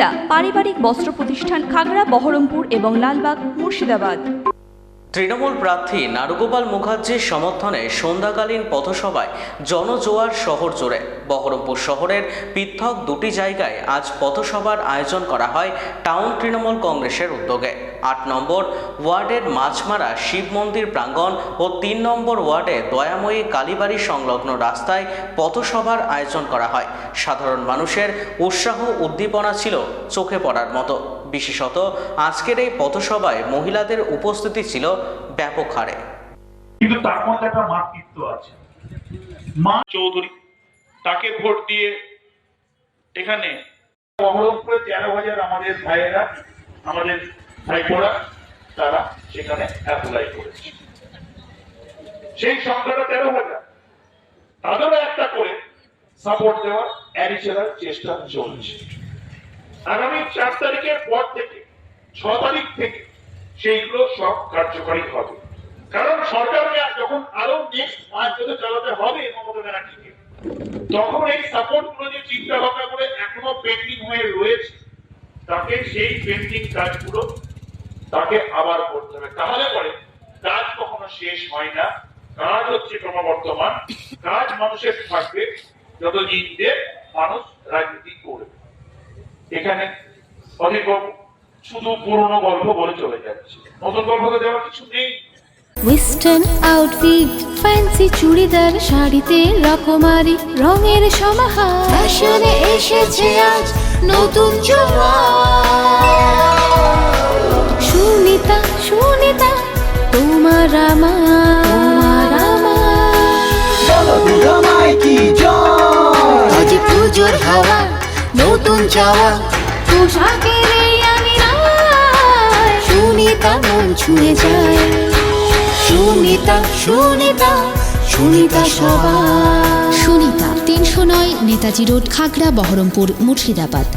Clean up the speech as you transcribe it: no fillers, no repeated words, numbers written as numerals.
সুনিতা পারিবারিক বস্ত্র প্রতিষ্ঠান, খাগড়া, বহরমপুর এবং লালবাগ, মুর্শিদাবাদ। তৃণমূল প্রার্থী নারুগোপাল মুখার্জির সমর্থনে সন্ধ্যাকালীন পথসভায় জনজোয়ার শহর জুড়ে। বহরমপুর শহরের পৃথক দুটি জায়গায় আজ পথসভার আয়োজন করা হয় টাউন তৃণমূল কংগ্রেসের উদ্যোগে। ৮ নম্বর ওয়ার্ডের মাছমারা শিব মন্দির প্রাঙ্গণ ও ৩ নম্বর ওয়ার্ডে দয়াময়ী কালীবাড়ি সংলগ্ন রাস্তায় পথসভার আয়োজন করা হয়। সাধারণ মানুষের উৎসাহ উদ্দীপনা ছিল চোখে পড়ার মতো। বিশেষত আজকের এই পথসভায় মহিলাদের উপস্থিতি ছিল ব্যাপক হারে। কিন্তু তার মধ্যে একটা মাতৃত্ব আছে। মা চৌধুরী, তাকে ভোট দিয়ে এখানে বহরমপুরে 13,000 আমাদের ভাইয়েরা, আমাদের ভাইপোরা, তারা সেখানে অ্যাপ্লাই করেছে। সেই সংখ্যাটা 13,000। তাদেরও একটা করে সাপোর্ট দেওয়ার অ্যাডিশনাল চেষ্টা চলছে। আগামী 4 তারিখের পর থেকে 6 তারিখ থেকে সেইগুলো সব কার্যকরী হবে। কারণ সরকারকে যখন আরো নেক্সট 5 বছর চালাতে হবে মমতা ব্যানার্জিকে, তখন এই সাপোর্ট গুলো যে চিন্তা ভাবনা করে এখনো পেন্ডিং হয়ে রয়েছে, তাকে সেই পেন্ডিং কাজগুলো তাকে আবার করতে হবে। তাহলে পরে কাজ কখনো শেষ হয় না। কাজ হচ্ছে ক্রমবর্ধমান, কাজ মানুষের থাকবে যতদিন যে মানুষ রাজনীতি করবে। এখানে অনেক শুধু পুরনো গল্প বলে চলে যাচ্ছে, নতুন গল্প তো দেওয়ার কিছু নেই। ওয়েস্টার্ন আউটফিট, ফ্যান্সি চুড়িদার, শাড়িতে রকমারি রঙের সমাহার, ফ্যাশনে এসেছে আজ নতুন সুনিতা, সুনিতা তোমার আমার, আজ পুজোর হাওয়া, নতুন চাওয়া, পোশাকের এই আঙিনায় সুনিতা মন ছুঁয়ে যায়। সুনিতা, সুনিতা, সুনিতা সবার। সুনিতা 309 নেতাজি রোড, খাগড়া, বহরমপুর, মুর্শিদাবাদ।